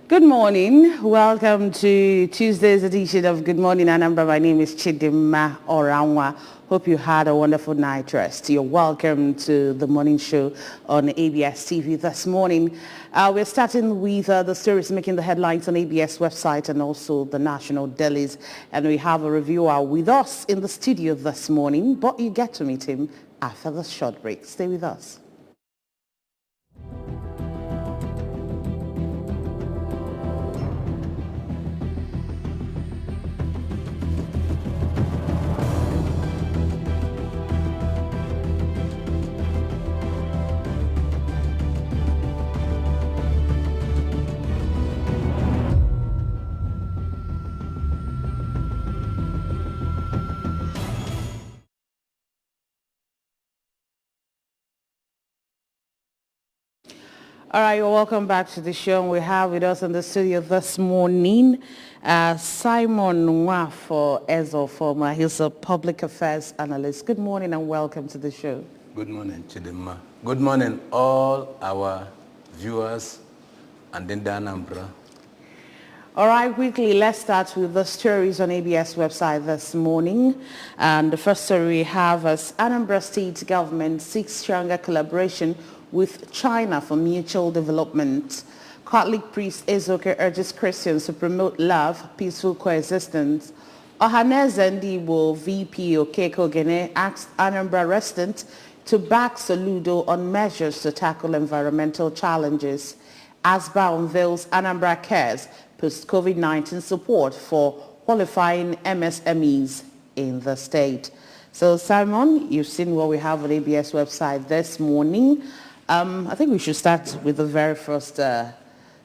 Good morning. Welcome to Tuesday's edition of Good Morning Anambra. My name is Chidima Oranwa. Hope you had a wonderful night rest. You're welcome to the morning show on ABS TV this morning. We're starting with the stories making the headlines on ABS website and also the national dailies. And we have a reviewer with us in the studio this morning, but you get to meet him after the short break. Stay with us. All right, well, welcome back to the show. We have with us in the studio this morning Simon Nwafo Ezofoma. He's a public affairs analyst. Good morning and welcome to the show. Good morning, Chidima. Good morning, all our viewers and in the Anambra. All right, quickly, let's start with the stories on ABS website this morning. And the first story we have is Anambra State government seeks stronger collaboration with China for mutual development. Catholic priest Ezoke urges Christians to promote love, peaceful coexistence. Ohaneze Ndigbo VP Okeko Gene asked Anambra residents to back Soludo on measures to tackle environmental challenges. ASBA unveils Anambra Cares post-COVID-19 support for qualifying MSMEs in the state. So Simon, you've seen what we have on ABS website this morning. I think we should start with the very first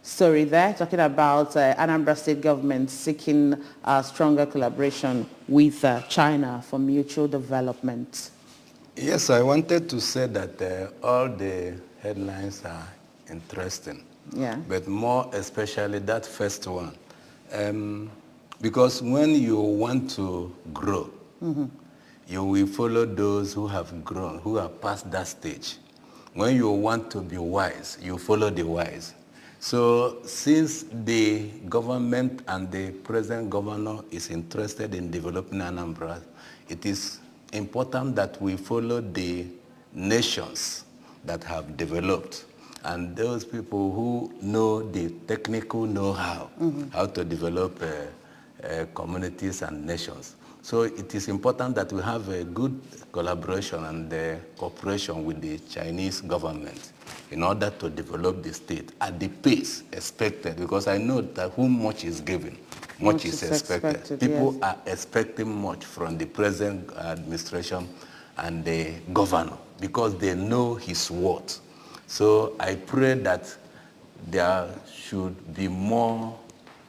story there, talking about Anambra State government seeking stronger collaboration with China for mutual development. Yes, I wanted to say that all the headlines are interesting. Yeah. But more especially that first one. Because when you want to grow, you will follow those who have grown, who have passed that stage. When you want to be wise, you follow the wise. So since the government and the present governor is interested in developing Anambra, it is important that we follow the nations that have developed and those people who know the technical know-how, how to develop communities and nations. So it is important that we have a good collaboration and cooperation with the Chinese government in order to develop the state at the pace expected, because I know that whom much is given, much is expected. People are expecting much from the present administration and the governor because they know his worth. So I pray that there should be more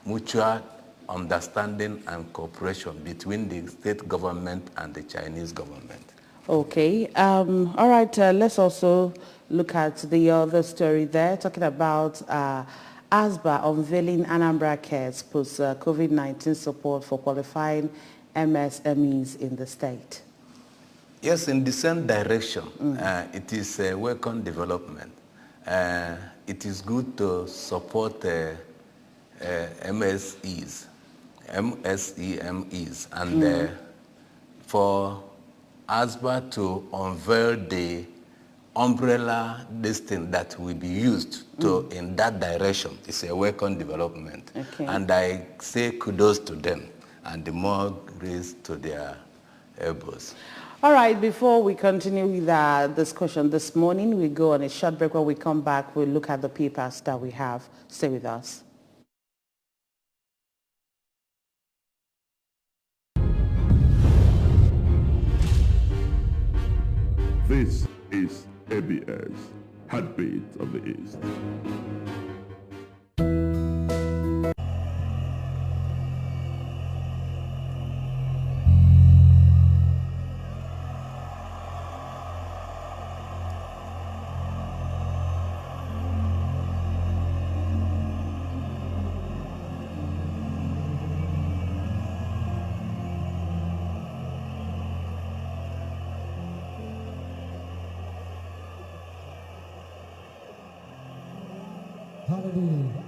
mutual understanding and cooperation between the state government and the Chinese government. Okay. All right. Let's also look at the other story there, talking about ASBA unveiling Anambra Cares post-COVID-19 support for qualifying MSMEs in the state. Yes, in the same direction. It is a welcome development. It is good to support MSEMEs, and for ASBA to unveil the umbrella listing that will be used to in that direction is a welcome development. Okay. And I say kudos to them and the more grace to their elbows. All right, before we continue with our discussion this morning, we go on a short break. When we come back, we'll look at the papers that we have. Stay with us. This is ABS, Heartbeat of the East. Hallelujah.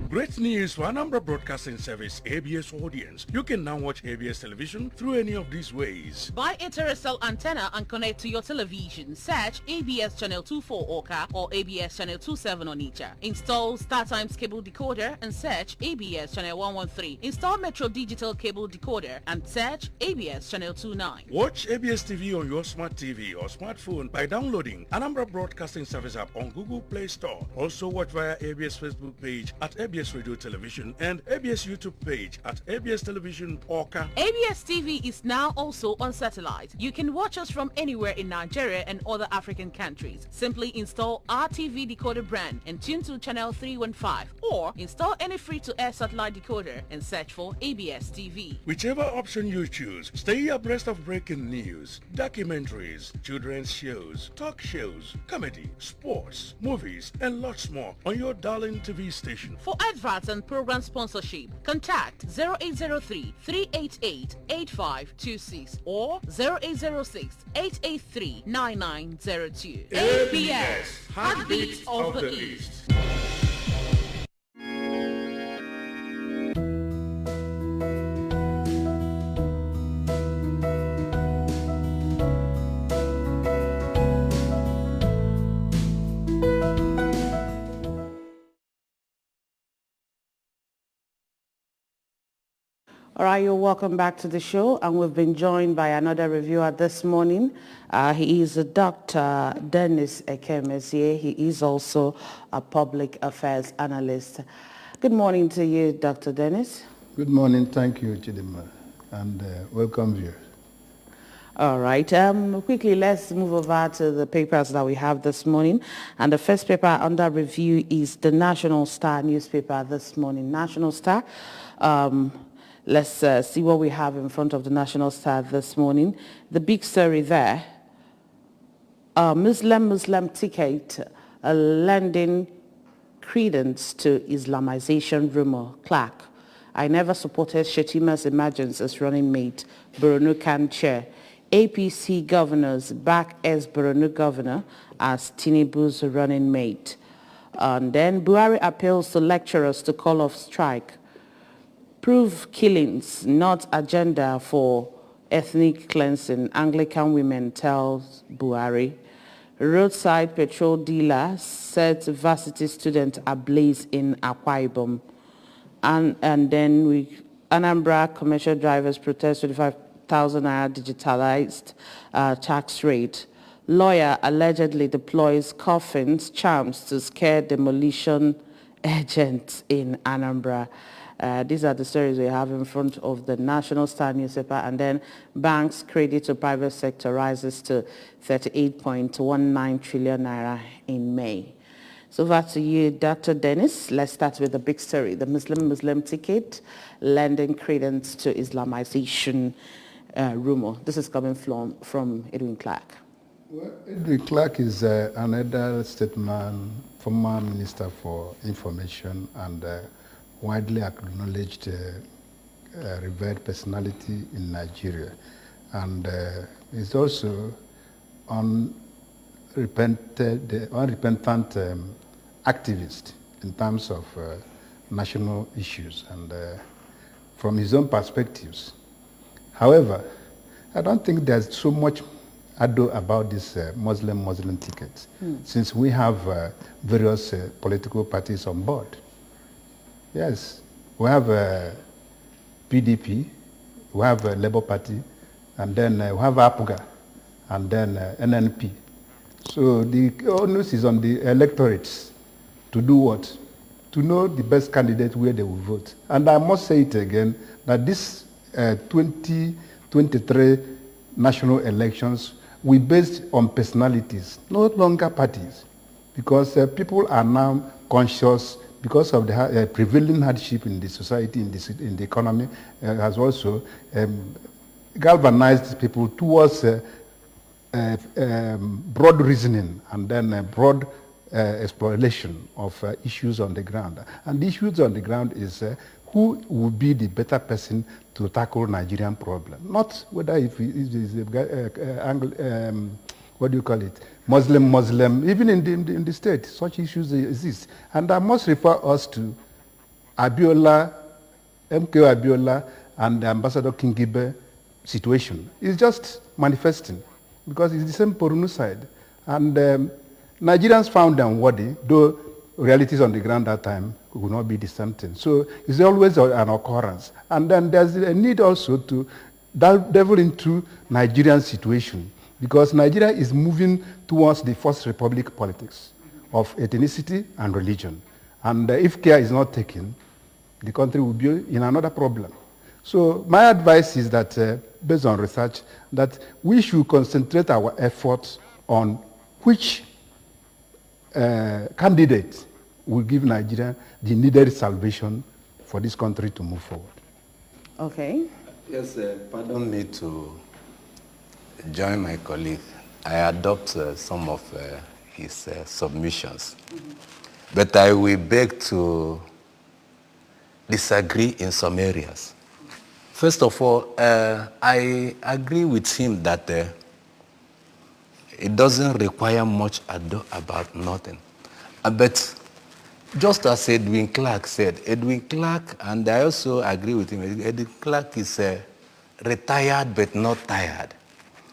Great news for Anambra Broadcasting Service ABS audience. You can now watch ABS television through any of these ways. Buy a terrestrial antenna and connect to your television. Search ABS Channel 24 Oka or ABS Channel 27 Onitsha. Install StarTimes cable decoder and search ABS Channel 113. Install Metro Digital cable decoder and search ABS Channel 29. Watch ABS TV on your smart TV or smartphone by downloading Anambra Broadcasting Service app on Google Play Store. Also watch via ABS Facebook page at ABS Radio Television and ABS YouTube page at ABS Television Oka. ABS TV is now also on satellite. You can watch us from anywhere in Nigeria and other African countries. Simply install our TV decoder brand and tune to channel 315 or install any free-to-air satellite decoder and search for ABS TV. Whichever option you choose, stay abreast of breaking news, documentaries, children's shows, talk shows, comedy, sports, movies, and lots more on your darling TV station. For adverts and program sponsorship, contact 0803-388-8526 or 0806-883-9902. ABS, Heartbeat of the East. All right, you're welcome back to the show, and we've been joined by another reviewer this morning. He is Dr. Dennis Ekemesie. He is also a public affairs analyst. Good morning to you, Dr. Dennis. Good morning. Thank you, Chidima, and welcome viewers. All right. Quickly, let's move over to the papers that we have this morning. And the first paper under review is the National Star newspaper this morning. National Star. Let's see what we have in front of the National Star this morning. The big story there, Muslim ticket lending credence to Islamization rumor. Clark, I never supported Shetima's emergence as running mate. Borno can chair. APC governors back as Borno governor as Tinubu's running mate. And then Buhari appeals to lecturers to call off strike. Prove killings, not agenda for ethnic cleansing, Anglican women tells Buhari. Roadside petrol dealer sets varsity student ablaze in Akwa Ibom. And then Anambra commercial drivers protest 25,000 naira digitalized tax rate. Lawyer allegedly deploys coffins, charms to scare demolition agents in Anambra. These are the stories we have in front of the National Star newspaper. And then banks' credit to private sector rises to 38.19 trillion naira in May. So over to you, Dr. Dennis. Let's start with the big story, the Muslim ticket lending credence to Islamization rumor. This is coming from Edwin Clark. Well, Edwin Clark is another statesman, former Minister for Information and widely acknowledged revered personality in Nigeria, and is also unrepentant activist in terms of national issues and from his own perspectives. However, I don't think there's so much ado about this Muslim ticket, since we have various political parties on board. Yes, we have PDP, we have Labour Party, and then we have APGA, and then NNP. So the onus is on the electorates to do what? To know the best candidate where they will vote. And I must say it again, that this 2023 national elections will be based on personalities, no longer parties, because people are now conscious because of the prevailing hardship in the society, in the economy, has also galvanized people towards broad reasoning and then broad exploration of issues on the ground. And the issues on the ground is who will be the better person to tackle Nigerian problem, not whether if it is what do you call it, Muslim, even in the state, such issues exist. And I must refer us to Abiola, MKO Abiola, and Ambassador Kingibe situation. It's just manifesting because it's the same Porunu side. And Nigerians found them worthy, though realities on the ground that time would not be the same thing. So it's always an occurrence. And then there's a need also to delve into Nigerian situation because Nigeria is moving towards the First Republic politics of ethnicity and religion. And if care is not taken, the country will be in another problem. So my advice is that, based on research, that we should concentrate our efforts on which candidate will give Nigeria the needed salvation for this country to move forward. Okay. Yes, pardon me to join my colleague. I adopt some of his submissions, but I will beg to disagree in some areas. First of all, I agree with him that it doesn't require much ado about nothing. But just as Edwin Clark said, Edwin Clark, and I also agree with him, Edwin Clark is retired but not tired.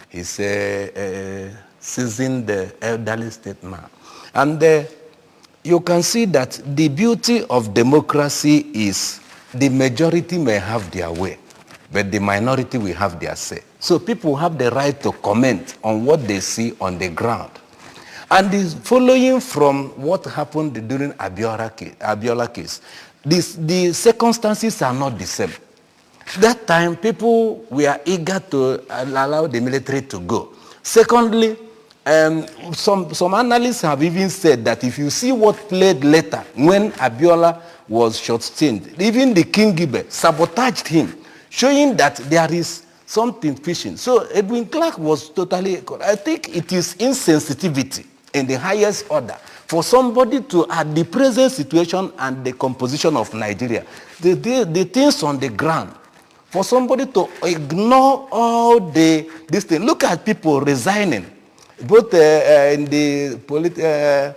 He's a seasoned elderly statesman. And you can see that the beauty of democracy is the majority may have their way, but the minority will have their say. So people have the right to comment on what they see on the ground. And this following from what happened during Abiola case, the circumstances are not the same. That time, people were eager to allow the military to go. Secondly, some analysts have even said that if you see what played later, when Abiola was short-changed, even the Kingibe sabotaged him, showing that there is something fishing. So Edwin Clark was totally, I think it is insensitivity in the highest order for somebody to, at the present situation and the composition of Nigeria, the things on the ground, for somebody to ignore all this thing. Look at people resigning, both in the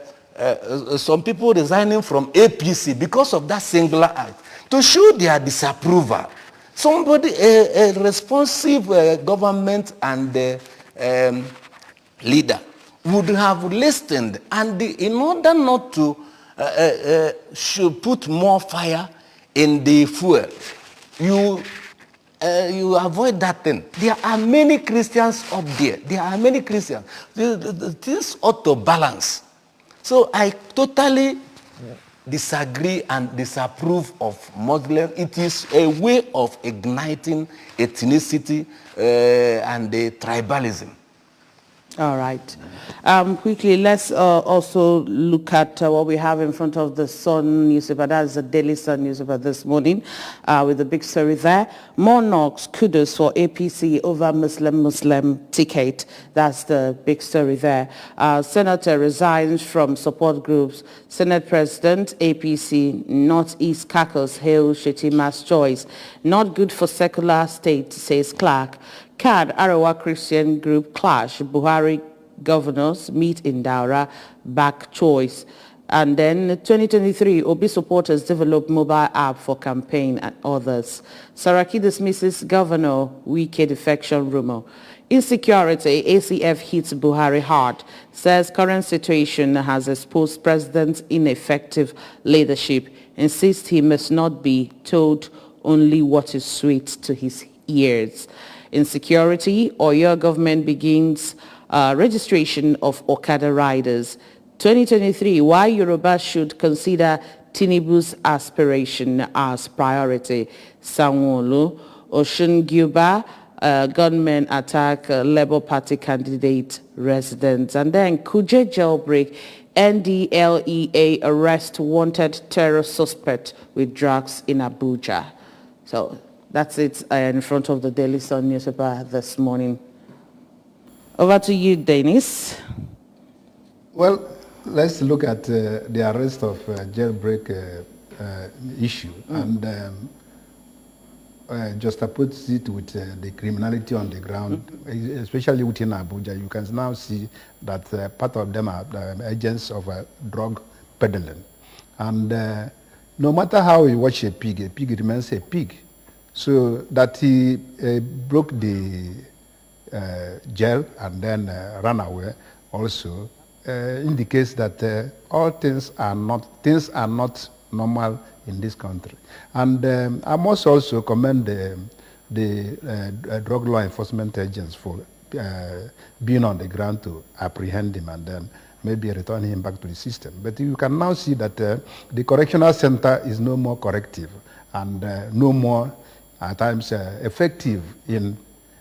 some people resigning from APC because of that singular act, to show their disapproval. Somebody, a responsive government and leader would have listened, and in order not to should put more fire in the fuel, you avoid that thing. There are many Christians up there. There are many Christians. This ought to balance. So I totally disagree and disapprove of Muslim. It is a way of igniting ethnicity and tribalism. All right. Quickly, let's also look at what we have in front of the Sun newspaper. That's the Daily Sun newspaper this morning with the big story there. More knocks, kudos for APC over Muslim ticket. That's the big story there. Senator resigns from support groups. Senate President, APC, Northeast caucus hails Shetima's choice. Not good for secular state, says Clark. CAD, Arawa Christian Group clash. Buhari governors meet in Daura, back choice. And then 2023, Obi supporters develop mobile app for campaign and others. Saraki dismisses Governor Wike defection rumor. Insecurity, ACF hits Buhari hard, says current situation has exposed president's ineffective leadership, insists he must not be told only what is sweet to his ears. Insecurity, Oyo government begins registration of Okada riders. 2023, why Yoruba should consider Tinubu's aspiration as priority. Sanwo-Olu, Oshun-Guba, gunmen attack Labour Party candidate residents. And then Kuje jailbreak, NDLEA arrest wanted terror suspect with drugs in Abuja. So that's it in front of the Daily Sun newspaper this morning. Over to you, Dennis. Well, let's look at the arrest of jailbreak issue. And juxtapose it with the criminality on the ground, especially within Abuja, you can now see that part of them are agents of drug peddling. And no matter how you watch a pig remains a pig. So that he broke the jail and then ran away also indicates that all things are not normal in this country. And I must also commend the drug law enforcement agents for being on the ground to apprehend him and then maybe return him back to the system. But you can now see that the correctional center is no more corrective and no more at times effective in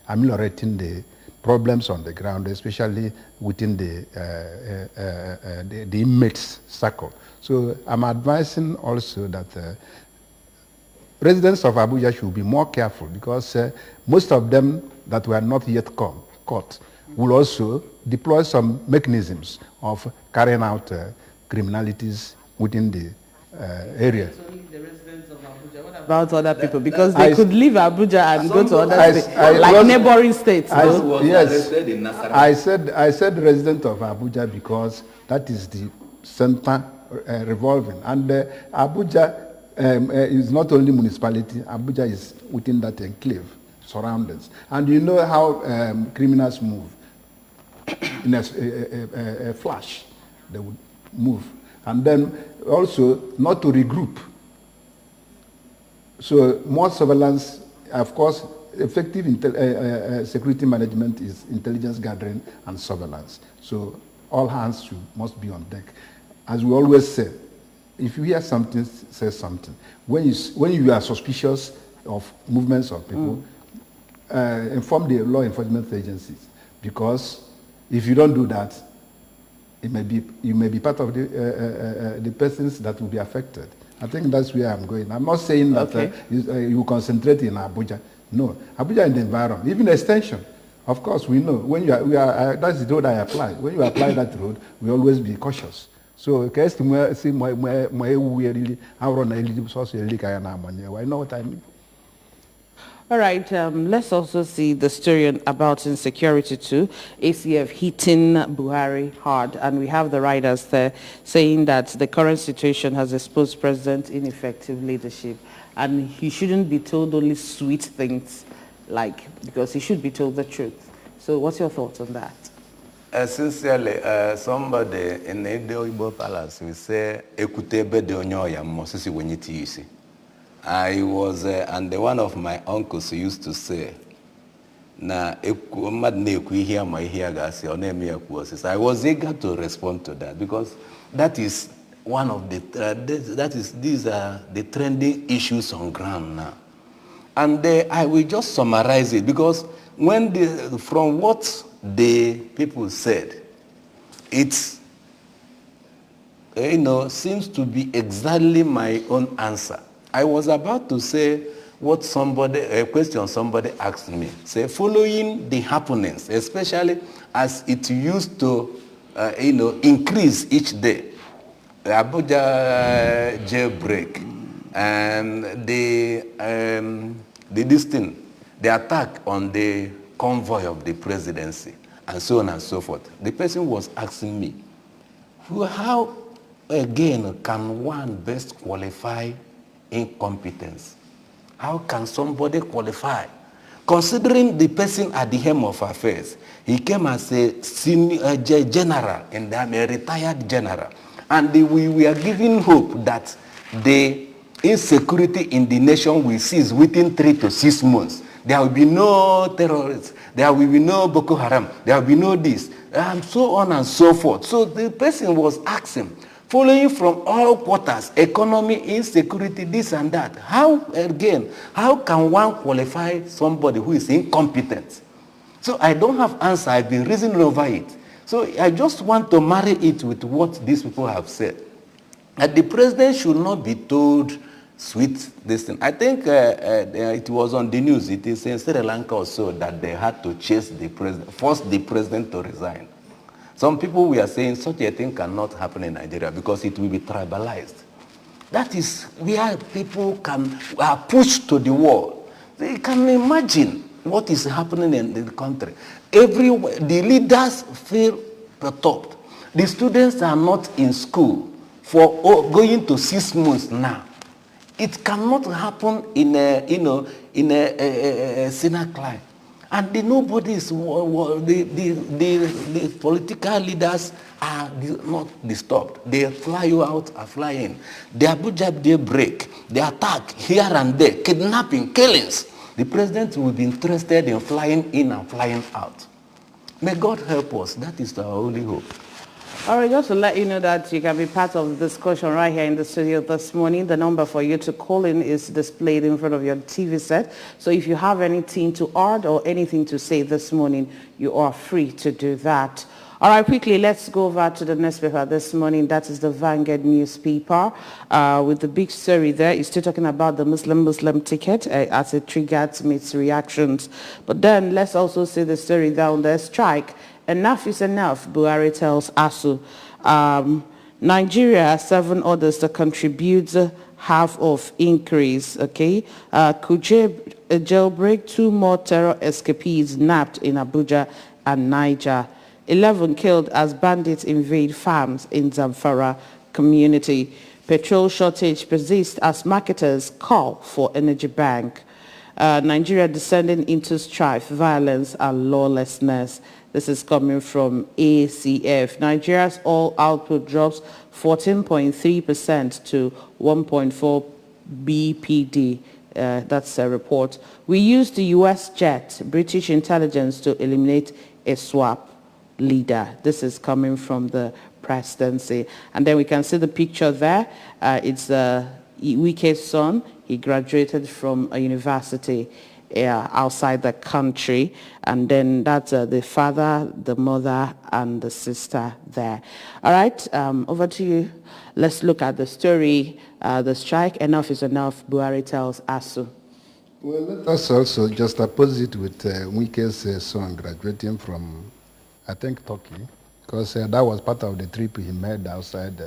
ameliorating the problems on the ground, especially within the inmates circle. So I'm advising also that residents of Abuja should be more careful because most of them that were not yet caught will also deploy some mechanisms of carrying out criminalities within the area. It's only the residents of Abuja. What about other people? Because they could leave Abuja and go to other states, like neighboring states. Yes, I said resident of Abuja because that is the center revolving. And Abuja is not only municipality, Abuja is within that enclave, surroundings. And you know how criminals move. In a flash, they would move. And then also not to regroup. So more surveillance, of course, effective security management is intelligence gathering and surveillance. So all hands must be on deck. As we always say, if you hear something, say something. When you are suspicious of movements of people, inform the law enforcement agencies, because if you don't do that, you may be part of the persons that will be affected. I think that's where I'm going. I'm not saying that you concentrate in Abuja. No, Abuja and the environment, even extension. Of course, we know when that's the road I apply. When you apply that road, we always be cautious. So, I know what I mean. All right, let's also see the story about insecurity too. ACF hitting Buhari hard, and we have the writers there saying that the current situation has exposed President's ineffective leadership, and he shouldn't be told only sweet things, because he should be told the truth. So what's your thoughts on that? Sincerely, somebody in the Igbo Palace will say, "Ekutebe de onyoya mosisi wenyiti isi." I was, and one of my uncles used to say, I was eager to respond to that because that is one of the, these are the trending issues on ground now. And I will just summarize it because from what the people said, it's, seems to be exactly my own answer. I was about to say a question somebody asked me. Say, following the happenings, especially as it used to, increase each day, the Abuja jailbreak and the attack on the convoy of the presidency, and so on and so forth. The person was asking me, how again can one best qualify incompetence? How can somebody qualify? Considering the person at the helm of affairs, he came as a senior general in the army, a retired general. And we are giving hope that the insecurity in the nation will cease within 3 to 6 months. There will be no terrorists. There will be no Boko Haram. There will be no this. And so on and so forth. So the person was asking, following from all quarters, economy, insecurity, this and that. How can one qualify somebody who is incompetent? So I don't have answer. I've been reasoning over it. So I just want to marry it with what these people have said. That the president should not be told sweet this thing. I think it was on the news. It is in Sri Lanka also that they had to chase the president, force the president to resign. Some people were saying such a thing cannot happen in Nigeria because it will be tribalized. That is where people are pushed to the wall. They can imagine what is happening in the country. Everywhere, the leaders feel perturbed. The students are not in school for going to 6 months now. It cannot happen in a synagogue. And nobody is, the political leaders are not disturbed. They fly you out, are flying. The Abuja daybreak, the attack here and there, kidnapping, killings. The president will be interested in flying in and flying out. May God help us. That is our only hope. All right, just to let you know that you can be part of the discussion right here in the studio this morning. The number for you to call in is displayed in front of your TV set. So if you have anything to add or anything to say this morning, you are free to do that. All right, quickly, let's go over to the newspaper this morning. That is the Vanguard newspaper. With the big story there, it's still talking about the Muslim ticket as it triggered its reactions. But then let's also see the story down there. Strike. Enough is enough, Buhari tells ASU. Nigeria, 7 others to contribute half of increase, okay? Kuje jailbreak, 2 more terror escapees nabbed in Abuja and Niger. 11 killed as bandits invade farms in Zamfara community. Petrol shortage persists as marketers call for energy bank. Nigeria descending into strife, violence and lawlessness. This is coming from ACF. Nigeria's oil output drops 14.3% to 1.4 BPD. That's a report. We used the U.S. jet, British intelligence, to eliminate a swap leader. This is coming from the presidency. And then we can see the picture there. It's Wike's son. He graduated from a university outside the country, and then that's the father, the mother, and the sister there. All right, over to you. Let's look at the story, the strike. Enough is enough, Buhari tells ASU. Well, let us also just oppose it with Wike's son graduating from, I think, Turkey, because that was part of the trip he made outside.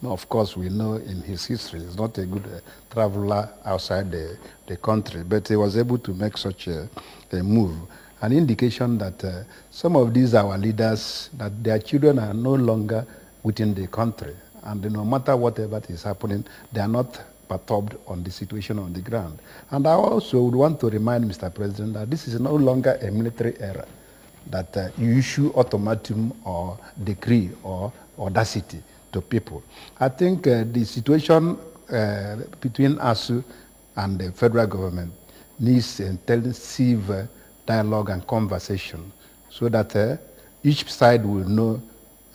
Of course, we know in his history, he's not a good traveler outside the country, but he was able to make such a move. An indication that some of these our leaders, that their children are no longer within the country. And no matter whatever is happening, they are not perturbed on the situation on the ground. And I also would want to remind Mr. President that this is no longer a military era, that you issue ultimatum or decree or audacity to people. I think the situation between ASU and the federal government needs intensive dialogue and conversation so that each side will know,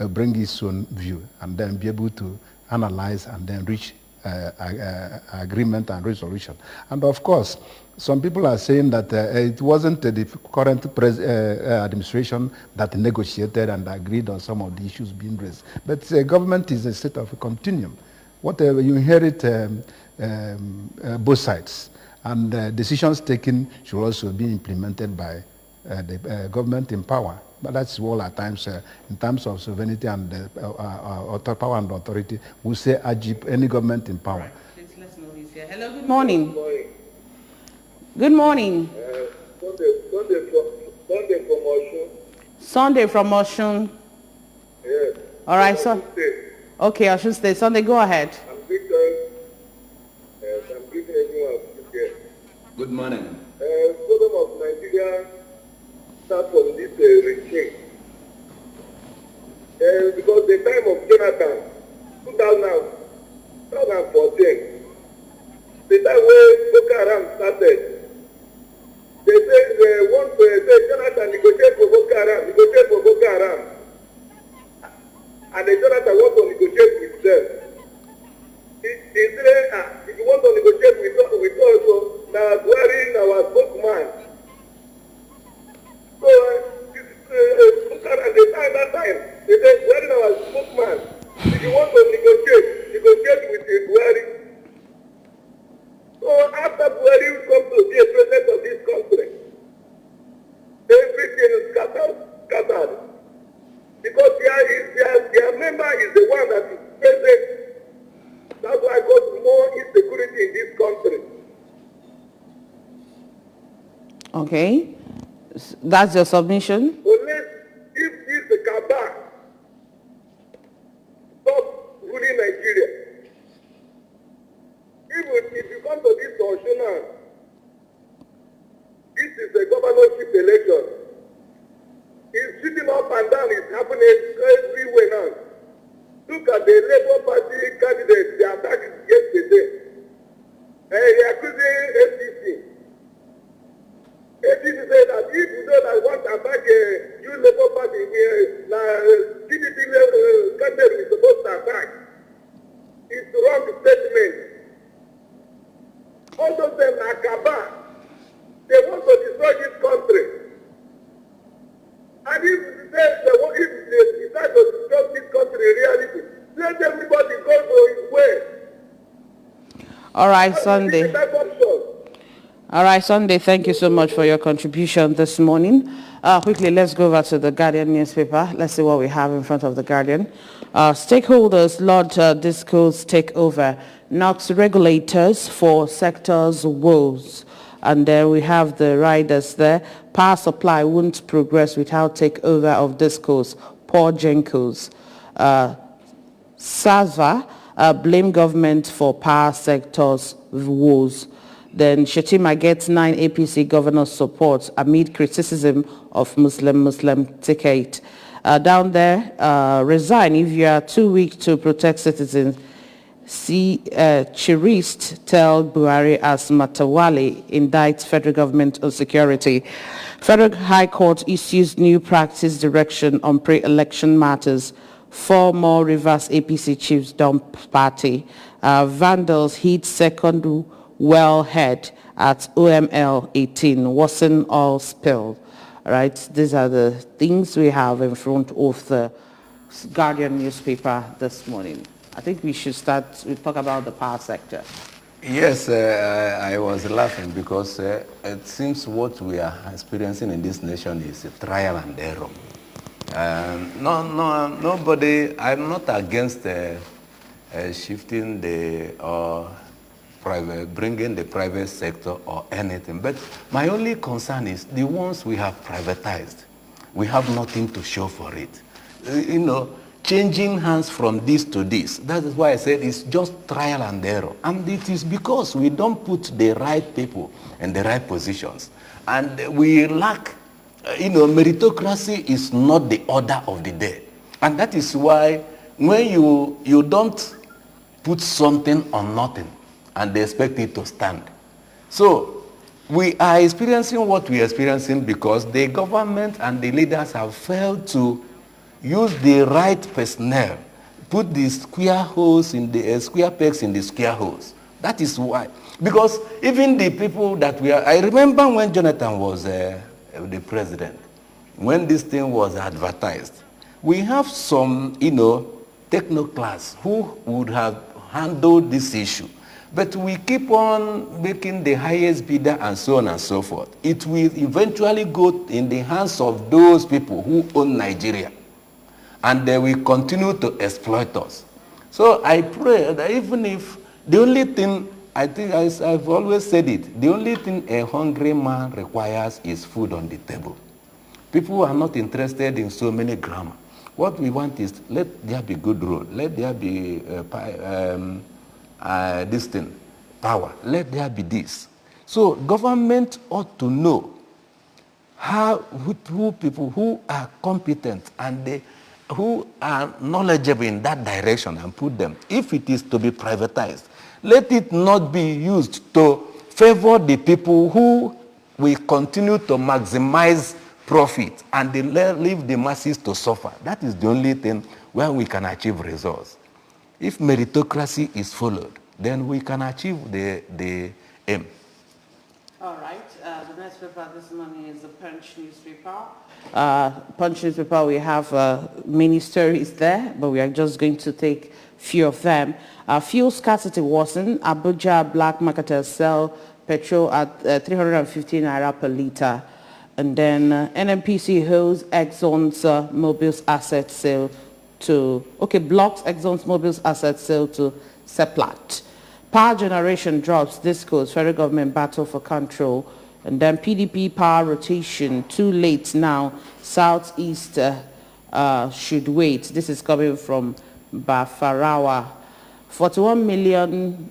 bring its own view, and then be able to analyze and then reach agreement and resolution. And of course, some people are saying that it wasn't the current administration that negotiated and agreed on some of the issues being raised. But government is a state of a continuum. Whatever you inherit both sides, and decisions taken should also be implemented by the government in power. But that's all at times, in terms of sovereignty and power and authority, we say AGIP, any government in power. Right. Let's know who's here. Hello, good morning. Good morning. Sunday from Osun. Yes. All right, so. Okay, Osun State. Sunday, go ahead. I'm greeting everyone here. Good morning. Problem of Nigeria start from this regime. Because the time of Jonathan, 2014, the time when Boko Haram started, they say they want to say Jonathan negotiate for Boko Haram, and the Jonathan want to negotiate with them. He said, if you want to negotiate with us, now wearing our spokesman. So at the time, they said wearing our spokesman. If you want to negotiate with Buhari. So after Buhari come to Okay. That's your submission? Unless if this cabal stop ruling Nigeria, even if you come to this Osun now, this is a governorship election. It's shooting up and down. It's happening everywhere now. Look at the Labour Party candidates. They attacked yesterday. They accusing APC. APC said that if you don't want to attack you Labour Party, PDP candidate is supposed to attack. It's wrong statement. All of them are cabal. They want to destroy this country. And if they decide to destroy this country in reality, let everybody go to his way. All right, Sunday. All right, Sunday, thank you so much for your contribution this morning. Quickly, let's go over to the Guardian newspaper. Let's see what we have in front of the Guardian. Stakeholders laud discourse takeover, knocks regulators for sector's woes. And then we have the riders there. Power supply won't progress without takeover of discourse. Paul Jenkins. SASVA blame government for power sector's woes. Then Shetima gets 9 APC governors support amid criticism of Muslim ticket. Down there, resign if you are too weak to protect citizens. See Chirist tell Buhari as Matawale indicts federal government on security. Federal High Court issues new practice direction on pre-election matters. 4 more Rivers APC chiefs dump party. Vandals hit second wellhead at OML 18. Wasn't all spilled. All right, these are the things we have in front of the Guardian newspaper this morning. I think we should talk about the power sector. Yes, I was laughing because it seems what we are experiencing in this nation is a trial and error. Nobody, I'm not against shifting bringing the private sector or anything, but my only concern is the ones we have privatized. We have nothing to show for it. Changing hands from this to this. That is why I said it's just trial and error. And it is because we don't put the right people in the right positions. And we lack, meritocracy is not the order of the day. And that is why when you don't put something on nothing and they expect it to stand. So we are experiencing what we are experiencing because the government and the leaders have failed to use the right personnel, put the square holes in the square pegs in the square holes. That is why. Because even the people that I remember when Jonathan was the president, when this thing was advertised, we have some, technocrats who would have handled this issue. But we keep on making the highest bidder and so on and so forth. It will eventually go in the hands of those people who own Nigeria. And they will continue to exploit us. So I pray that even if the only thing, I think I've always said it, the only thing a hungry man requires is food on the table. People are not interested in so many grammar. What we want is let there be good road, let there be this thing, power, let there be this. So government ought to know who people who are competent and who are knowledgeable in that direction and put them. If it is to be privatized, let it not be used to favor the people who will continue to maximize profit and they leave the masses to suffer. That is the only thing where we can achieve results. If meritocracy is followed, then we can achieve the aim. All right. The next paper this morning is the Punch newspaper. Punch newspaper, we have many stories there, but we are just going to take few of them. Fuel scarcity worsen. Abuja black marketers sell petrol at 315 naira per litre. And then NNPC holds Exxon's Mobil's asset sale blocks Exxon's Mobil's asset sale to Seplat. Power generation drops. This goes federal government battle for control And then PDP power rotation, too late now. Southeast should wait. This is coming from Bafarawa. 41 million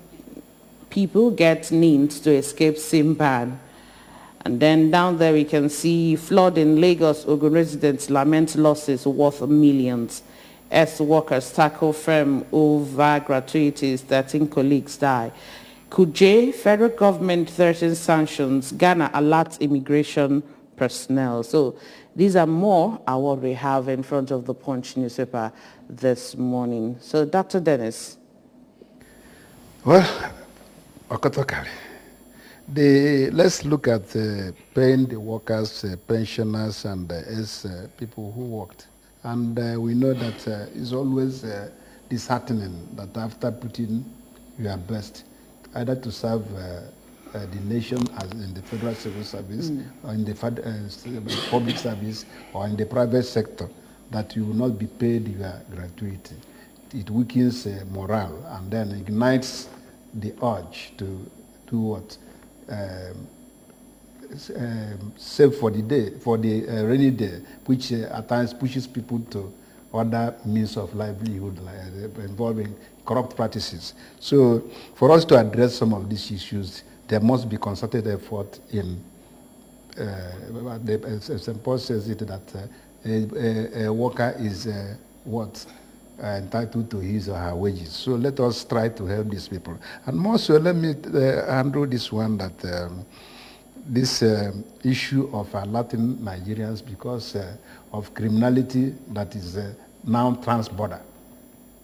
people get named to escape SIM ban. And then down there we can see flood in Lagos. Ogun residents lament losses worth millions. Workers tackle firm over gratuities. 13 colleagues die. Kuje, federal government threatens sanctions. Ghana alerts immigration personnel. So these are more are what we have in front of the Punch newspaper this morning. So Dr. Dennis. Well, Okotokari. Let's look at paying the workers, pensioners, and people who worked. And we know that it's always disheartening that after putting your best, either to serve the nation as in the federal civil service, or in the public service, or in the private sector, that you will not be paid your gratuity. It weakens morale and then ignites the urge to do what? Save for the day, for the rainy day, which at times pushes people to other means of livelihood involving corrupt practices. So for us to address some of these issues, there must be concerted effort in, St. Paul says it that a worker is entitled to his or her wages. So let us try to help these people. And more so, let me handle this one that this issue of alerting Nigerians because of criminality that is now trans-border,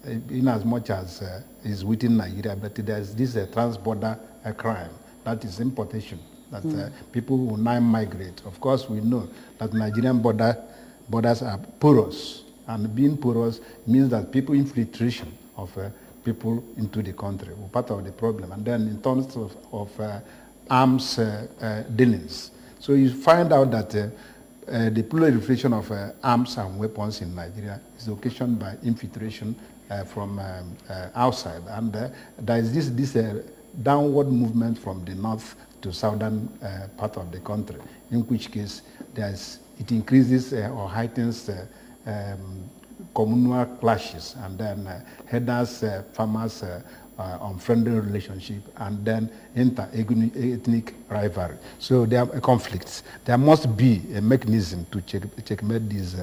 in as much as is within Nigeria, but there's this trans-border crime, that is importation, that people will now migrate. Of course, we know that Nigerian borders are porous, and being porous means that people infiltration of people into the country were part of the problem. And then in terms of arms dealings. So you find out that the proliferation of arms and weapons in Nigeria is occasioned by infiltration from outside. And there is this downward movement from the north to southern part of the country, in which case it increases or heightens communal clashes, and then herders, farmers, unfriendly relationship, and then inter-ethnic rivalry. So there are conflicts. There must be a mechanism to checkmate these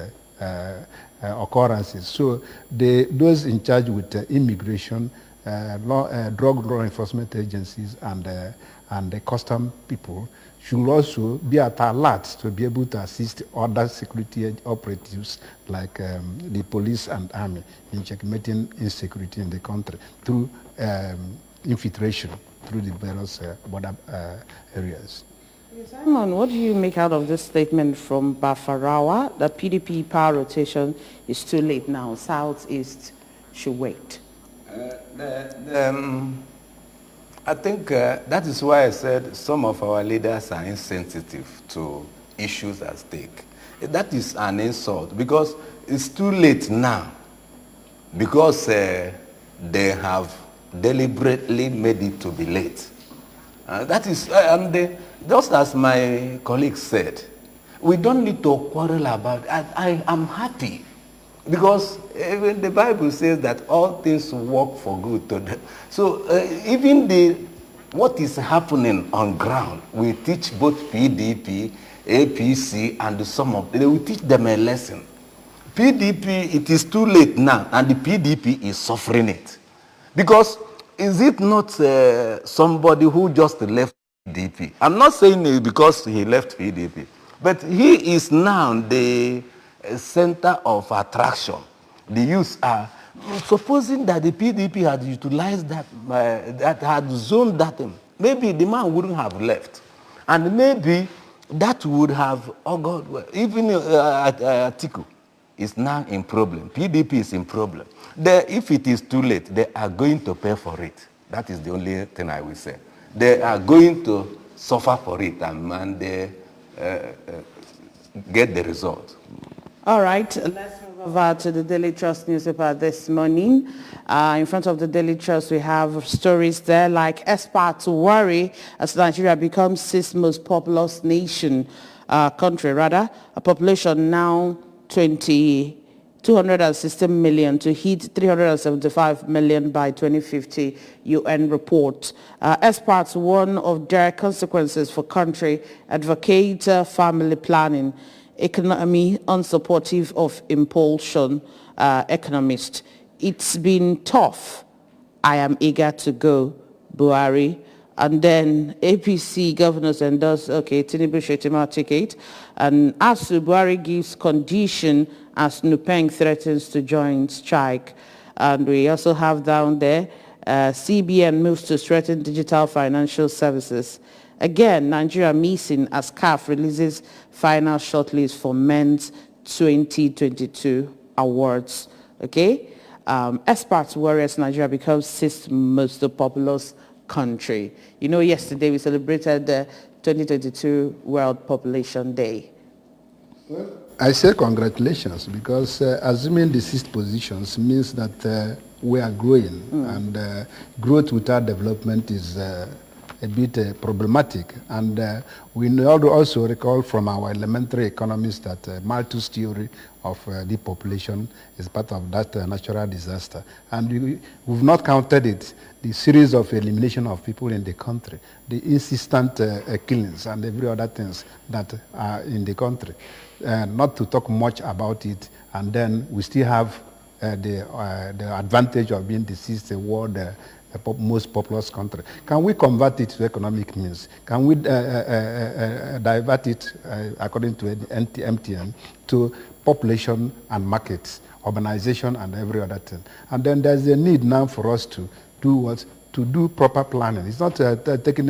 occurrences. So those in charge with immigration, drug law enforcement agencies, and the custom people should also be at alert to be able to assist other security operatives like the police and army in checkmating insecurity in the country through infiltration through the various border areas. Simon, what do you make out of this statement from Bafarawa that PDP power rotation is too late now, Southeast should wait? I think that is why I said some of our leaders are insensitive to issues at stake. That is an insult because it's too late now, because they have deliberately made it to be late. That is, just as my colleague said, we don't need to quarrel about it. I am happy because even the Bible says that all things work for good to them. So even what is happening on ground, we teach both PDP, APC, and some of them. We teach them a lesson. PDP, it is too late now, and the PDP is suffering it. Because is it not somebody who just left PDP? I'm not saying it because he left PDP, but he is now the center of attraction. The youth are supposing that the PDP had utilized that, that had zoned that in. Maybe the man wouldn't have left, and maybe that would have, oh God, even Atiku is now in problem. PDP is in problem. If it is too late, they are going to pay for it. That is the only thing I will say. They are going to suffer for it, and they get the result. All right, let's move Over to the Daily Trust newspaper this morning. In front of the Daily Trust, we have stories there like experts worry as Nigeria becomes sixth most populous country, a population now 216 million to hit 375 million by 2050, UN report. Experts warn of direct consequences for country, advocate family planning. Economy unsupportive of impulsion, economist. It's been tough. I am eager to go, Buhari. And then APC governors endorse, Tinubu Shetima ticket. And ASU Buhari gives condition as Nupeng threatens to join strike. And we also have down there, CBN moves to strengthen digital financial services. Again, Nigeria missing as CAF releases final shortlist for men's 2022 awards. Experts worry as Nigeria becomes sixth most populous country. You know, yesterday we celebrated the 2022 World Population Day. Well, I say congratulations because assuming the sixth positions means that we are growing, and growth without development is a bit problematic. And we also recall from our elementary economists that Malthus theory of depopulation is part of that natural disaster. And we've not counted it, the series of elimination of people in the country, the insistent killings and every other things that are in the country. Not to talk much about it, and then we still have the advantage of being the sixth world most populous country. Can we convert it to economic means? Can we divert it, according to MTN, to population and markets, urbanization and every other thing? And then there's a need now for us to do what? To do proper planning. It's not taking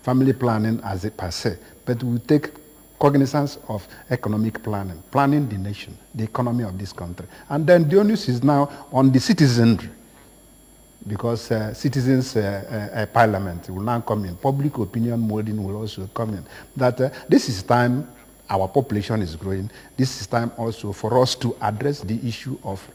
family planning as a per se, but we take cognizance of economic planning, planning the nation, the economy of this country. And then the onus is now on the citizenry, because citizens' parliament will now come in. Public opinion molding will also come in. That this is time our population is growing. This is time also for us to address the issue of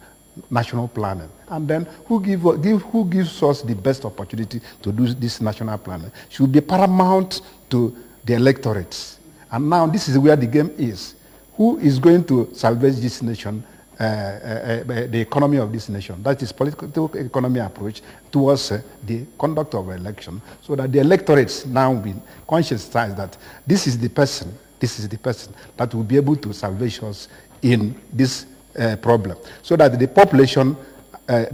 national planning. And then who gives us the best opportunity to do this national planning should be paramount to the electorates. And now this is where the game is. Who is going to salvage this nation, the economy of this nation? That is political economy approach towards the conduct of election, so that the electorates now be conscientized that this is the person that will be able to salvage us in this problem, so that the population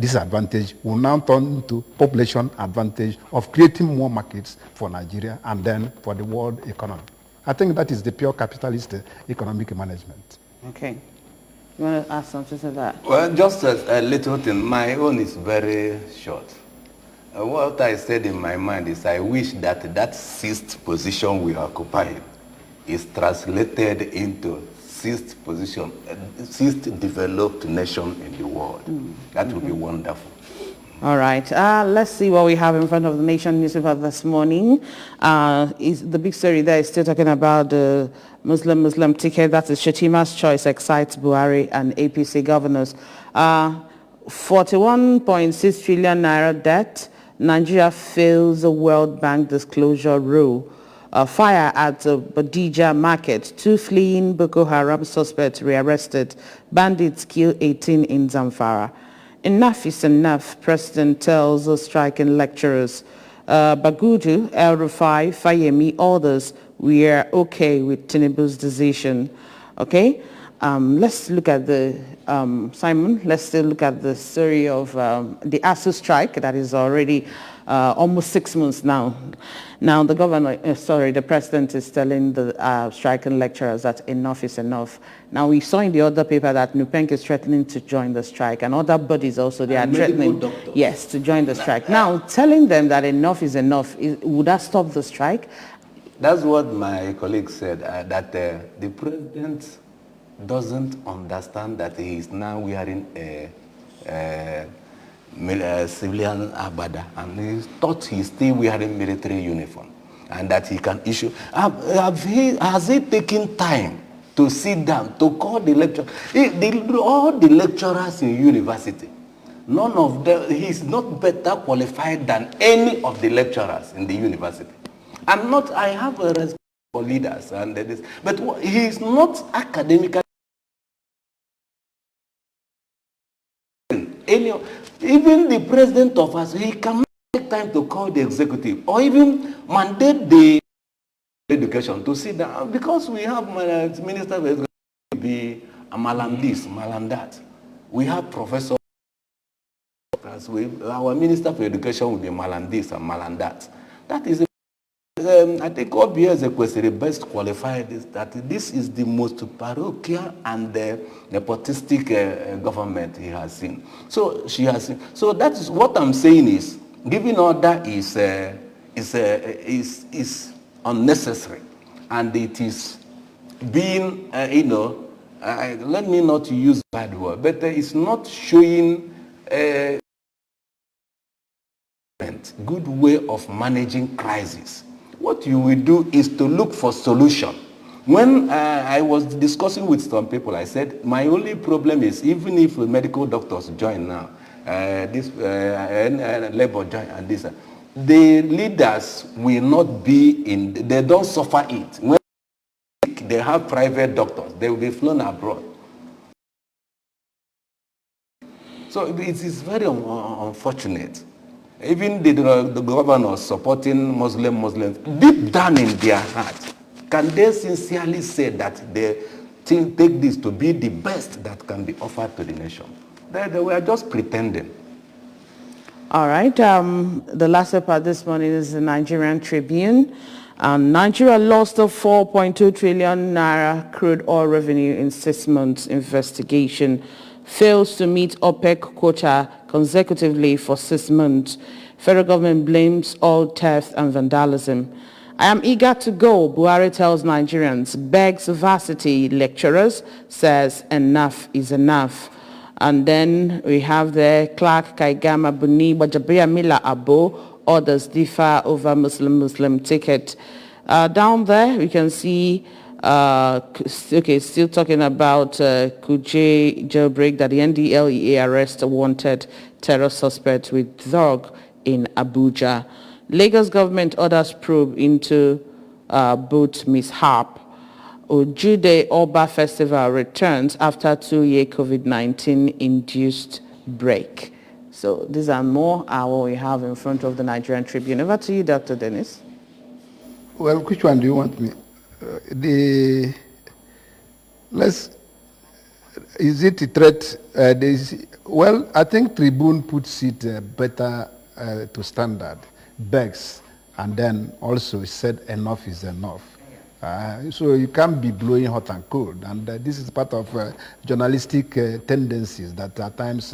disadvantage will now turn into population advantage of creating more markets for Nigeria and then for the world economy. I think that is the pure capitalist economic management. Okay. You want to add something to that? Well, just a little thing. My own is very short. What I said in my mind is I wish that sixth position we occupy is translated into sixth position, sixth developed nation in the world. That would be wonderful. All right. Let's see what we have in front of the Nation newspaper this morning. The big story there is still talking about the Muslim ticket. That is Shetima's choice excites Buhari and APC governors. 41.6 trillion naira debt. Nigeria fails the World Bank disclosure rule. Fire at the Bodija market. 2 fleeing Boko Haram suspects rearrested. Bandits kill 18 in Zamfara. Enough is enough, President tells the striking lecturers. Bagudu, El-Rufai, Fayemi, others, we are okay with Tinubu's decision. Okay? Let's look at the, Simon, let's still look at the story of the ASU strike that is already almost 6 months now. Now the the president is telling the striking lecturers that enough is enough. Now we saw in the other paper that Nupeng is threatening to join the strike, and other bodies also, they are threatening, yes, to join the strike. Now telling them that enough is enough, would that stop the strike? That's what my colleague said, that the president doesn't understand that he is now wearing a civilian abada, and he thought he's still wearing military uniform, and that he can issue. Has he taken time to sit down, to call the lecturer. All the lecturers in university, none of them, he's not better qualified than any of the lecturers in the university. I have a respect for leaders, and this, but he's not academically. Even the president of us, he cannot take time to call the executive or even mandate the education to sit down, because we have minister of education to be a malam this, malam that. We have professors. Our minister for education will be malam this and malam that. That is, I think OBS the best qualified is that this is the most parochial and nepotistic government he has seen. So she has seen. So that is what I'm saying is giving order is unnecessary, and it is being let me not use bad word, but it's not showing a good way of managing crisis. What you will do is to look for solution. When I was discussing with some people, I said, my only problem is, even if medical doctors join now, labor join and this, the leaders will not be in, they don't suffer it. When they have private doctors, they will be flown abroad. So it is very unfortunate. Even the governors supporting Muslims, deep down in their heart, can they sincerely say that they take this to be the best that can be offered to the nation? They were just pretending. All right. The last paper this morning is the Nigerian Tribune. Nigeria lost a 4.2 trillion naira crude oil revenue in 6 months. Investigation fails to meet OPEC quota consecutively for 6 months. Federal government blames oil theft and vandalism. I am eager to go, Buhari tells Nigerians, begs varsity lecturers, says enough is enough. And then we have the Clark Kaigama Buni Bajabriya Mila Abo, others differ over Muslim ticket. Down there we can see, still talking about Kuje jailbreak, that the NDLEA arrest a wanted terror suspect with drug in Abuja. Lagos government orders probe into boat mishap. Ojude Oba Festival returns after 2-year COVID-19 induced break. So these are more what we have in front of the Nigerian Tribune. Over to you, Dr. Dennis. Well, which one do you want me? Is it a threat? Well, I think Tribune puts it better to standard, begs, and then also said enough is enough. So you can't be blowing hot and cold, and this is part of journalistic tendencies that at times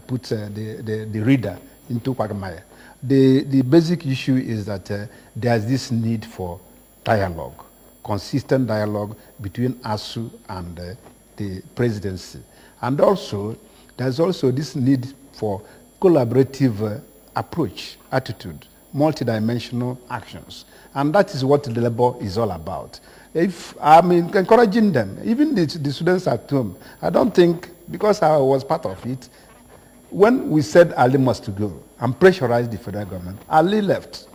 put the reader into quagmire. The basic issue is that there's this need for dialogue, consistent dialogue between ASU and the presidency. And also, there's also this need for collaborative approach, attitude, multidimensional actions. And that is what the labor is all about. If I'm encouraging them, even the students at home, I don't think, because I was part of it, when we said Ali must go and pressurized the federal government, Ali left.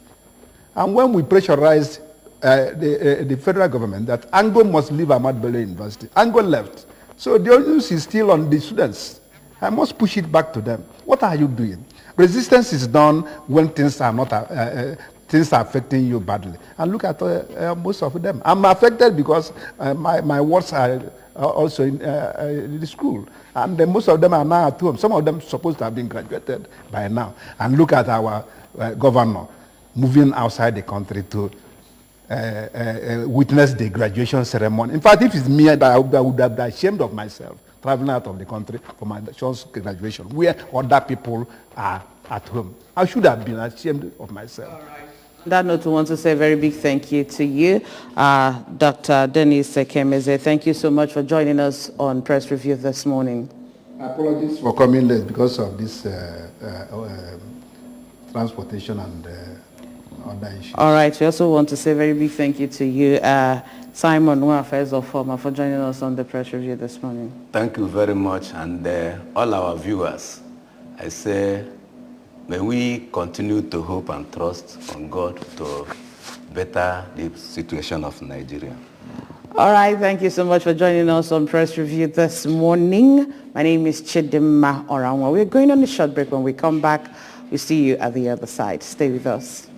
And when we pressurized the federal government that Ango must leave Ahmad Bello University, Ango left. So the onus is still on the students. I must push it back to them. What are you doing? Resistance is done when things are not things are affecting you badly. And look at most of them. I'm affected because my words are also in the school. And most of them are now at home. Some of them supposed to have been graduated by now. And look at our governor moving outside the country to witness the graduation ceremony. In fact, if it's me, I would have been ashamed of myself traveling out of the country for my son's graduation, where other people are at home. I should have been ashamed of myself. All right. On that note, we want to say a very big thank you to you, Dr. Dennis Kemeze. Thank you so much for joining us on Press Review this morning. Apologies for coming late because of this transportation and other issues. All right. We also want to say a very big thank you to you, Simon Nwafezo-Former, for joining us on the press review this morning. Thank you very much, and all our viewers, I say, may we continue to hope and trust on God to better the situation of Nigeria. All right, thank you so much for joining us on Press Review this morning. My name is Chidimma Oranwa. We're going on a short break. When we come back, we'll see you at the other side. Stay with us.